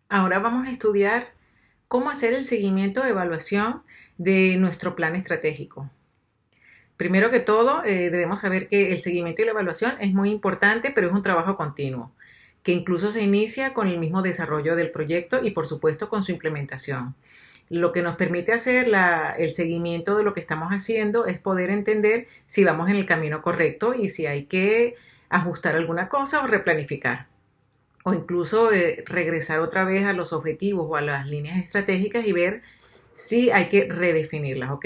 Ahora vamos a estudiar cómo hacer el seguimiento de evaluación de nuestro plan estratégico. Primero que todo, debemos saber que el seguimiento y la evaluación es muy importante, pero es un trabajo continuo, que incluso se inicia con el mismo desarrollo del proyecto y por supuesto con su implementación. Lo que nos permite hacer el seguimiento de lo que estamos haciendo es poder entender si vamos en el camino correcto y si hay que ajustar alguna cosa o replanificar o incluso regresar otra vez a los objetivos o a las líneas estratégicas y ver si hay que redefinirlas, ¿ok?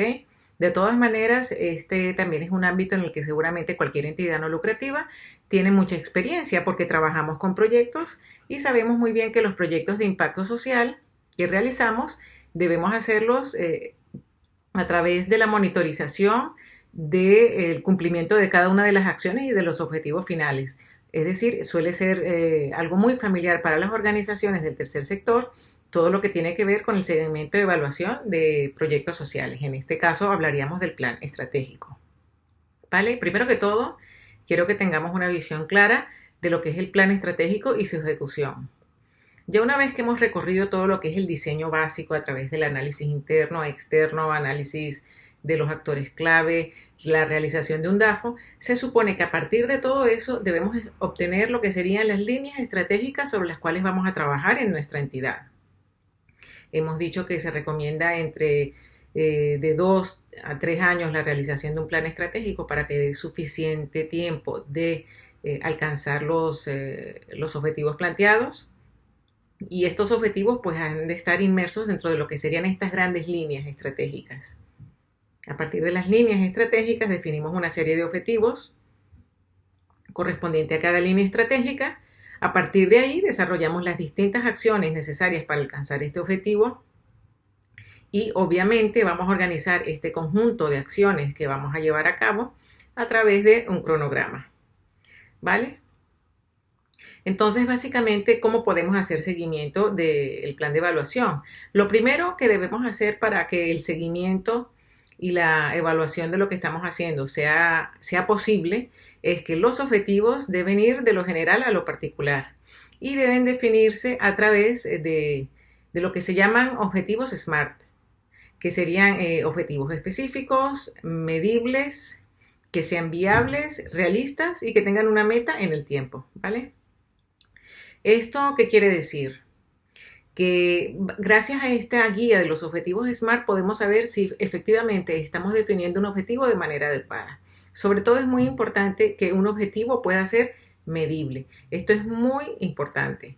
De todas maneras, este también es un ámbito en el que seguramente cualquier entidad no lucrativa tiene mucha experiencia porque trabajamos con proyectos y sabemos muy bien que los proyectos de impacto social que realizamos debemos hacerlos a través de la monitorización del cumplimiento de cada una de las acciones y de los objetivos finales. Es decir, suele ser algo muy familiar para las organizaciones del tercer sector, todo lo que tiene que ver con el seguimiento de evaluación de proyectos sociales. En este caso hablaríamos del plan estratégico. ¿Vale? Primero que todo, quiero que tengamos una visión clara de lo que es el plan estratégico y su ejecución. Ya una vez que hemos recorrido todo lo que es el diseño básico a través del análisis interno, externo, análisis de los actores clave, la realización de un DAFO, se supone que a partir de todo eso debemos obtener lo que serían las líneas estratégicas sobre las cuales vamos a trabajar en nuestra entidad. Hemos dicho que se recomienda entre de 2 a 3 años la realización de un plan estratégico para que dé suficiente tiempo de alcanzar los objetivos planteados. Y estos objetivos pues han de estar inmersos dentro de lo que serían estas grandes líneas estratégicas. A partir de las líneas estratégicas definimos una serie de objetivos correspondiente a cada línea estratégica. A partir de ahí desarrollamos las distintas acciones necesarias para alcanzar este objetivo y obviamente vamos a organizar este conjunto de acciones que vamos a llevar a cabo a través de un cronograma. ¿Vale? Entonces, básicamente, ¿cómo podemos hacer seguimiento del plan de evaluación? Lo primero que debemos hacer para que el seguimiento y la evaluación de lo que estamos haciendo sea posible es que los objetivos deben ir de lo general a lo particular y deben definirse a través de lo que se llaman objetivos SMART, que serían objetivos específicos, medibles, que sean viables, realistas y que tengan una meta en el tiempo, ¿vale? ¿Esto qué quiere decir? Que gracias a esta guía de los objetivos SMART podemos saber si efectivamente estamos definiendo un objetivo de manera adecuada. Sobre todo es muy importante que un objetivo pueda ser medible. Esto es muy importante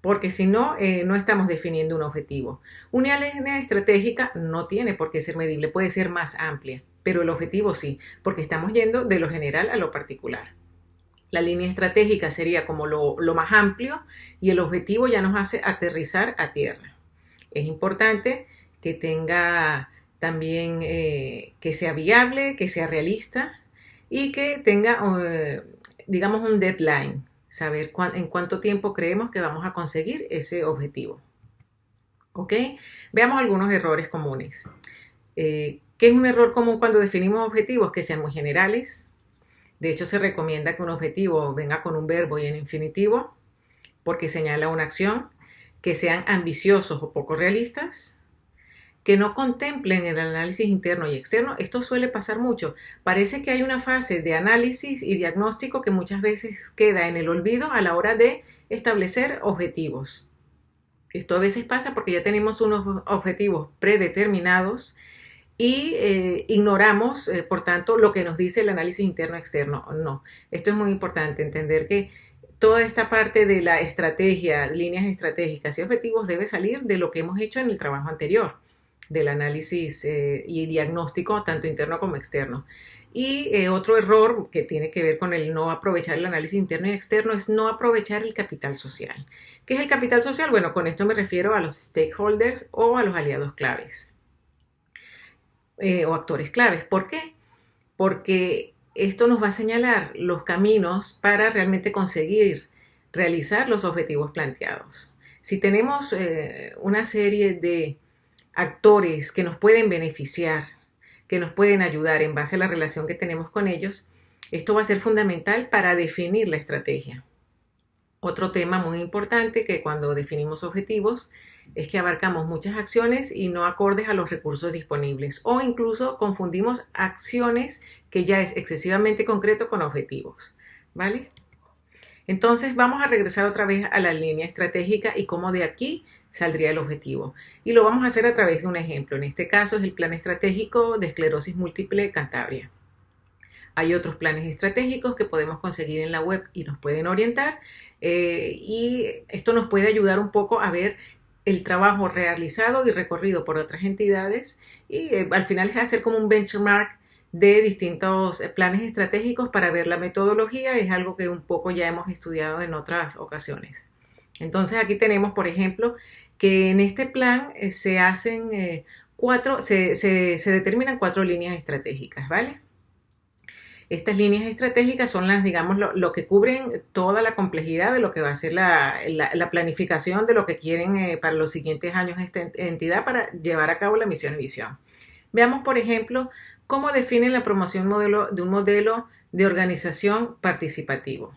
porque si no, no estamos definiendo un objetivo. Una línea estratégica no tiene por qué ser medible, puede ser más amplia, pero el objetivo sí, porque estamos yendo de lo general a lo particular. La línea estratégica sería como lo más amplio y el objetivo ya nos hace aterrizar a tierra. Es importante que tenga también que sea viable, que sea realista y que tenga, digamos, un deadline, saber en cuánto tiempo creemos que vamos a conseguir ese objetivo. ¿Ok? Veamos algunos errores comunes. ¿Qué es un error común cuando definimos objetivos? Que sean muy generales. De hecho, se recomienda que un objetivo venga con un verbo y en infinitivo porque señala una acción, que sean ambiciosos o poco realistas, que no contemplen el análisis interno y externo. Esto suele pasar mucho. Parece que hay una fase de análisis y diagnóstico que muchas veces queda en el olvido a la hora de establecer objetivos. Esto a veces pasa porque ya tenemos unos objetivos predeterminados y ignoramos, por tanto, lo que nos dice el análisis interno-externo. No, esto es muy importante, entender que toda esta parte de la estrategia, líneas estratégicas y objetivos debe salir de lo que hemos hecho en el trabajo anterior, del análisis y diagnóstico, tanto interno como externo. Y otro error que tiene que ver con el no aprovechar el análisis interno y externo es no aprovechar el capital social. ¿Qué es el capital social? Bueno, con esto me refiero a los stakeholders o a los aliados claves. O actores claves. ¿Por qué? Porque esto nos va a señalar los caminos para realmente conseguir realizar los objetivos planteados. Si tenemos una serie de actores que nos pueden beneficiar, que nos pueden ayudar en base a la relación que tenemos con ellos, esto va a ser fundamental para definir la estrategia. Otro tema muy importante que cuando definimos objetivos es que abarcamos muchas acciones y no acordes a los recursos disponibles, o incluso confundimos acciones que ya es excesivamente concreto con objetivos, ¿vale? Entonces vamos a regresar otra vez a la línea estratégica y cómo de aquí saldría el objetivo. Y lo vamos a hacer a través de un ejemplo. En este caso es el Plan Estratégico de Esclerosis Múltiple Cantabria. Hay otros planes estratégicos que podemos conseguir en la web y nos pueden orientar, y esto nos puede ayudar un poco a ver el trabajo realizado y recorrido por otras entidades, y al final es hacer como un benchmark de distintos planes estratégicos para ver la metodología. Es algo que un poco ya hemos estudiado en otras ocasiones. Entonces aquí tenemos, por ejemplo, que en este plan se hacen se determinan 4 líneas estratégicas, ¿vale? Estas líneas estratégicas son las, digamos, lo que cubren toda la complejidad de lo que va a ser la planificación de lo que quieren para los siguientes años esta entidad para llevar a cabo la misión y visión. Veamos, por ejemplo, cómo definen la promoción de un modelo de organización participativo.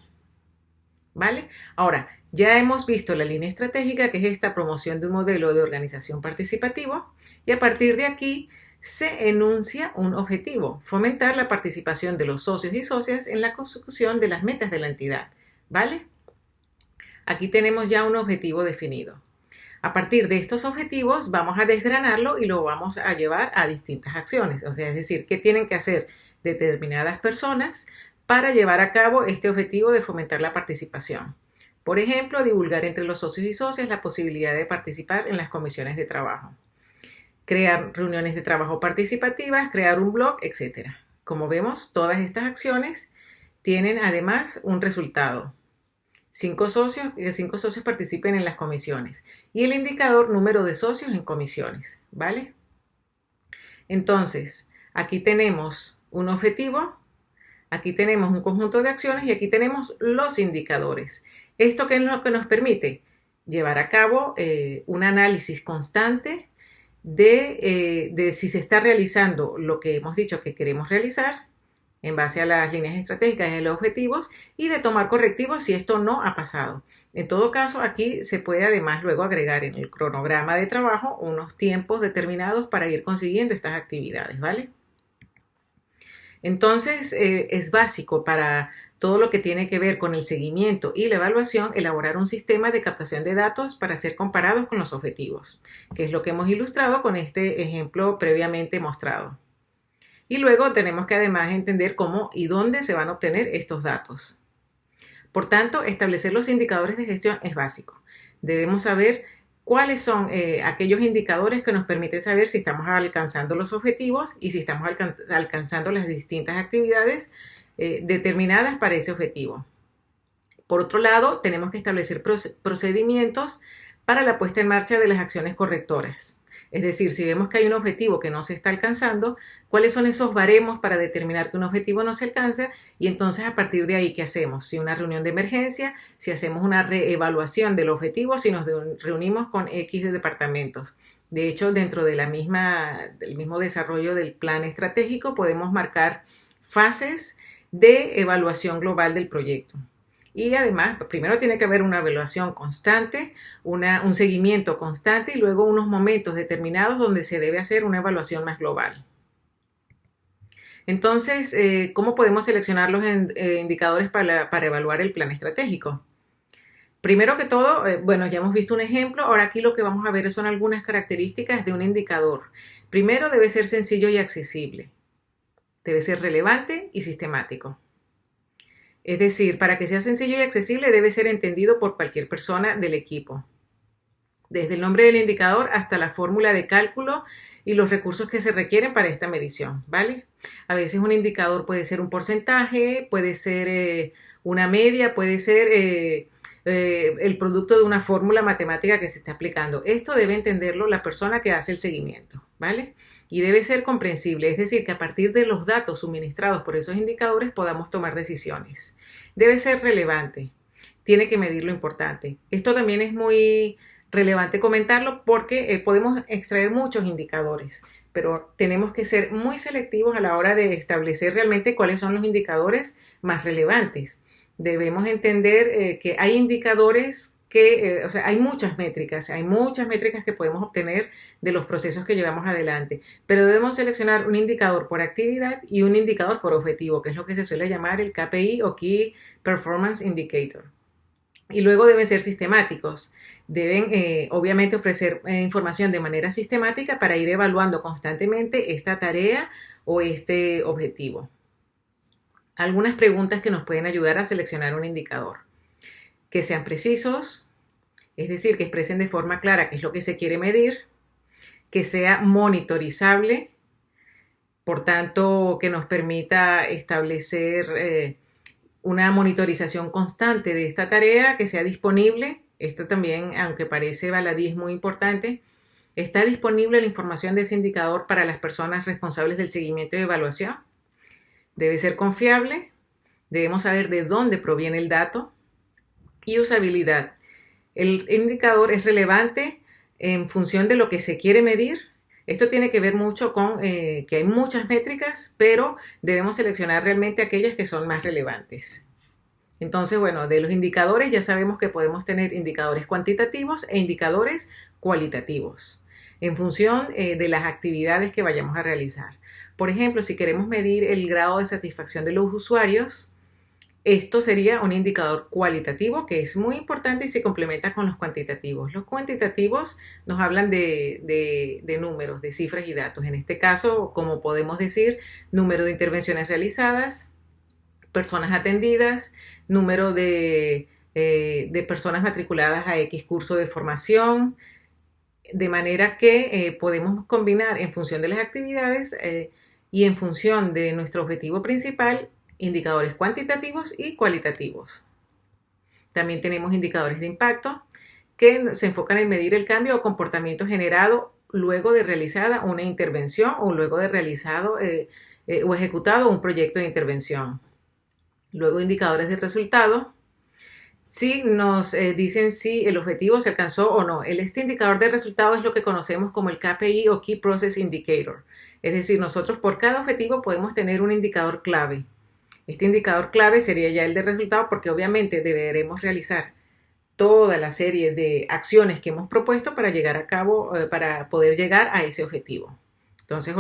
¿Vale? Ahora, ya hemos visto la línea estratégica, que es esta promoción de un modelo de organización participativo, y a partir de aquí se enuncia un objetivo: fomentar la participación de los socios y socias en la consecución de las metas de la entidad, ¿vale? Aquí tenemos ya un objetivo definido. A partir de estos objetivos vamos a desgranarlo y lo vamos a llevar a distintas acciones, o sea, es decir, qué tienen que hacer determinadas personas para llevar a cabo este objetivo de fomentar la participación. Por ejemplo, divulgar entre los socios y socias la posibilidad de participar en las comisiones de trabajo, crear reuniones de trabajo participativas, crear un blog, etc. Como vemos, todas estas acciones tienen además un resultado: que 5 socios participen en las comisiones, y el indicador número de socios en comisiones, ¿vale? Entonces, aquí tenemos un objetivo, aquí tenemos un conjunto de acciones y aquí tenemos los indicadores. ¿Esto qué es lo que nos permite? Llevar a cabo un análisis constante de si se está realizando lo que hemos dicho que queremos realizar en base a las líneas estratégicas y los objetivos, y de tomar correctivos si esto no ha pasado. En todo caso, aquí se puede además luego agregar en el cronograma de trabajo unos tiempos determinados para ir consiguiendo estas actividades, ¿vale? Entonces, es básico para todo lo que tiene que ver con el seguimiento y la evaluación elaborar un sistema de captación de datos para ser comparados con los objetivos, que es lo que hemos ilustrado con este ejemplo previamente mostrado. Y luego tenemos que además entender cómo y dónde se van a obtener estos datos. Por tanto, establecer los indicadores de gestión es básico. Debemos saber cuáles son aquellos indicadores que nos permiten saber si estamos alcanzando los objetivos y si estamos alcanzando las distintas actividades determinadas para ese objetivo. Por otro lado, tenemos que establecer procedimientos para la puesta en marcha de las acciones correctoras. Es decir, si vemos que hay un objetivo que no se está alcanzando, ¿cuáles son esos baremos para determinar que un objetivo no se alcanza? Y entonces, a partir de ahí, ¿qué hacemos? Si una reunión de emergencia, si hacemos una reevaluación del objetivo, si nos reunimos con X de departamentos. De hecho, dentro de del mismo desarrollo del plan estratégico, podemos marcar fases de evaluación global del proyecto. Y además, primero tiene que haber una evaluación constante, un seguimiento constante, y luego unos momentos determinados donde se debe hacer una evaluación más global. Entonces, ¿cómo podemos seleccionar los indicadores para evaluar el plan estratégico? Primero que todo, bueno, ya hemos visto un ejemplo. Ahora aquí lo que vamos a ver son algunas características de un indicador. Primero, debe ser sencillo y accesible. Debe ser relevante y sistemático. Es decir, para que sea sencillo y accesible debe ser entendido por cualquier persona del equipo. Desde el nombre del indicador hasta la fórmula de cálculo y los recursos que se requieren para esta medición, ¿vale? A veces un indicador puede ser un porcentaje, puede ser una media, puede ser el producto de una fórmula matemática que se está aplicando. Esto debe entenderlo la persona que hace el seguimiento, ¿vale? Y debe ser comprensible, es decir, que a partir de los datos suministrados por esos indicadores podamos tomar decisiones. Debe ser relevante, tiene que medir lo importante. Esto también es muy relevante comentarlo porque podemos extraer muchos indicadores, pero tenemos que ser muy selectivos a la hora de establecer realmente cuáles son los indicadores más relevantes. debemos entender que hay indicadores que, o sea, hay muchas métricas que podemos obtener de los procesos que llevamos adelante, pero debemos seleccionar un indicador por actividad y un indicador por objetivo, que es lo que se suele llamar el KPI o Key Performance Indicator. Y luego deben ser sistemáticos. Deben obviamente ofrecer información de manera sistemática para ir evaluando constantemente esta tarea o este objetivo. Algunas preguntas que nos pueden ayudar a seleccionar un indicador. Que sean precisos, es decir, que expresen de forma clara qué es lo que se quiere medir, que sea monitorizable, por tanto, que nos permita establecer una monitorización constante de esta tarea, que sea disponible. Esto también, aunque parece baladí, es muy importante. Está disponible la información de ese indicador para las personas responsables del seguimiento y evaluación. Debe ser confiable. Debemos saber de dónde proviene el dato. Y usabilidad. El indicador es relevante en función de lo que se quiere medir. Esto tiene que ver mucho con que hay muchas métricas, pero debemos seleccionar realmente aquellas que son más relevantes. Entonces, bueno, de los indicadores ya sabemos que podemos tener indicadores cuantitativos e indicadores cualitativos en función de las actividades que vayamos a realizar. Por ejemplo, si queremos medir el grado de satisfacción de los usuarios, esto sería un indicador cualitativo que es muy importante y se complementa con los cuantitativos. Los cuantitativos nos hablan de números, de cifras y datos. En este caso, como podemos decir, número de intervenciones realizadas, personas atendidas, número de personas matriculadas a X curso de formación, de manera que podemos combinar en función de las actividades y en función de nuestro objetivo principal, indicadores cuantitativos y cualitativos. También tenemos indicadores de impacto que se enfocan en medir el cambio o comportamiento generado luego de realizada una intervención o luego de realizado o ejecutado un proyecto de intervención. Luego indicadores de resultado. Si nos dicen si el objetivo se alcanzó o no. Este indicador de resultado es lo que conocemos como el KPI o Key Process Indicator. Es decir, nosotros por cada objetivo podemos tener un indicador clave. Este indicador clave sería ya el de resultado porque obviamente deberemos realizar toda la serie de acciones que hemos propuesto para llegar a cabo, para poder llegar a ese objetivo. Entonces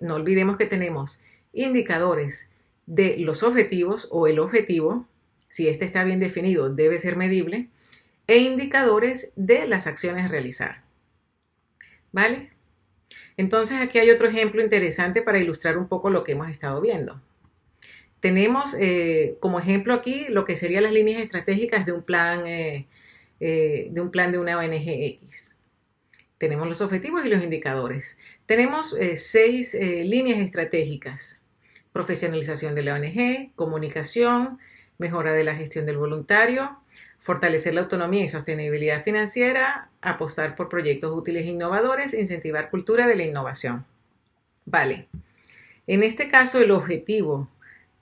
no olvidemos que tenemos indicadores de los objetivos o el objetivo, si este está bien definido debe ser medible, e indicadores de las acciones a realizar. ¿Vale? Entonces aquí hay otro ejemplo interesante para ilustrar un poco lo que hemos estado viendo. Tenemos como ejemplo aquí lo que serían las líneas estratégicas de un plan de una ONG X. Tenemos los objetivos y los indicadores. Tenemos 6 líneas estratégicas. Profesionalización de la ONG, comunicación, mejora de la gestión del voluntario, fortalecer la autonomía y sostenibilidad financiera, apostar por proyectos útiles e innovadores, incentivar cultura de la innovación. Vale. En este caso, el objetivo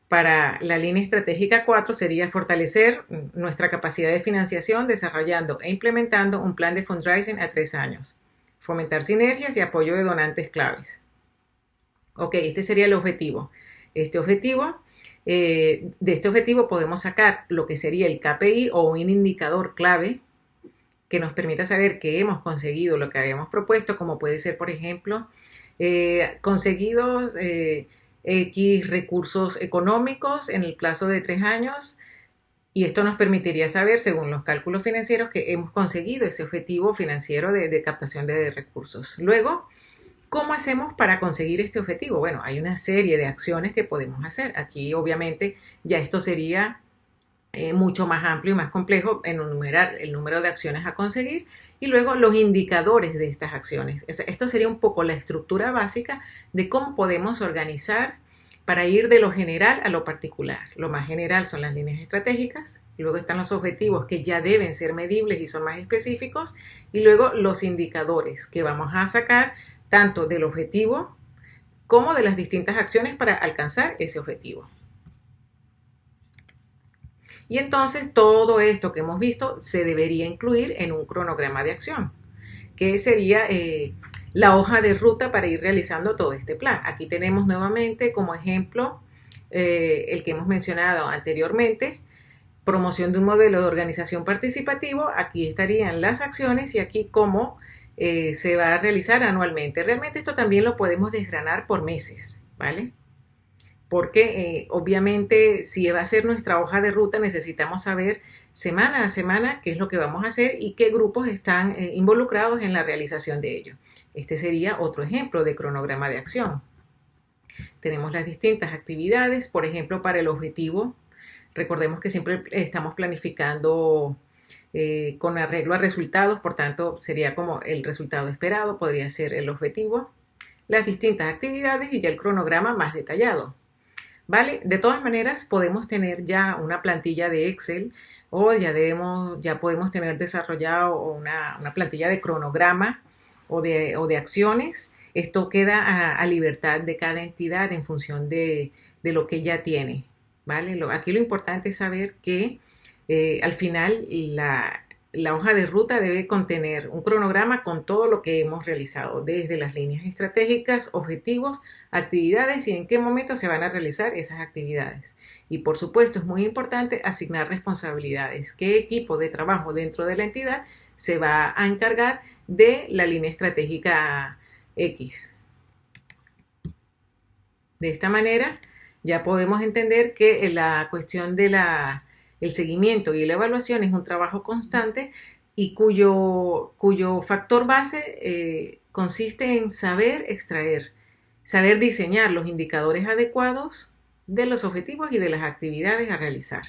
para la línea estratégica 4 sería fortalecer nuestra capacidad de financiación desarrollando e implementando un plan de fundraising a 3 años. Fomentar sinergias y apoyo de donantes claves. Ok, este sería el objetivo. De este objetivo podemos sacar lo que sería el KPI o un indicador clave que nos permita saber que hemos conseguido lo que habíamos propuesto, como puede ser, por ejemplo, conseguidos X recursos económicos en el plazo de 3 años, y esto nos permitiría saber, según los cálculos financieros, que hemos conseguido ese objetivo financiero de captación de recursos. Luego, ¿cómo hacemos para conseguir este objetivo? Bueno, hay una serie de acciones que podemos hacer. Aquí, obviamente, ya esto sería mucho más amplio y más complejo en enumerar el número de acciones a conseguir y luego los indicadores de estas acciones. Esto sería un poco la estructura básica de cómo podemos organizar para ir de lo general a lo particular. Lo más general son las líneas estratégicas, luego están los objetivos que ya deben ser medibles y son más específicos, y luego los indicadores que vamos a sacar tanto del objetivo como de las distintas acciones para alcanzar ese objetivo. Y entonces todo esto que hemos visto se debería incluir en un cronograma de acción, que sería la hoja de ruta para ir realizando todo este plan. Aquí tenemos nuevamente como ejemplo el que hemos mencionado anteriormente, promoción de un modelo de organización participativo, aquí estarían las acciones y aquí cómo se va a realizar anualmente. Realmente esto también lo podemos desgranar por meses, ¿vale? Porque obviamente si va a ser nuestra hoja de ruta necesitamos saber semana a semana qué es lo que vamos a hacer y qué grupos están involucrados en la realización de ello. Este sería otro ejemplo de cronograma de acción. Tenemos las distintas actividades, por ejemplo, para el objetivo. Recordemos que siempre estamos planificando con arreglo a resultados, por tanto sería como el resultado esperado, podría ser el objetivo, las distintas actividades y ya el cronograma más detallado. ¿Vale? De todas maneras, podemos tener ya una plantilla de Excel o ya podemos tener desarrollado una plantilla de cronograma o de acciones. Esto queda a libertad de cada entidad en función de lo que ya tiene. ¿Vale? Aquí lo importante es saber que al final la hoja de ruta debe contener un cronograma con todo lo que hemos realizado, desde las líneas estratégicas, objetivos, actividades y en qué momento se van a realizar esas actividades. Y por supuesto es muy importante asignar responsabilidades. ¿Qué equipo de trabajo dentro de la entidad se va a encargar de la línea estratégica X? De esta manera ya podemos entender que la cuestión de el seguimiento y la evaluación es un trabajo constante y cuyo factor base consiste en saber extraer, saber diseñar los indicadores adecuados de los objetivos y de las actividades a realizar.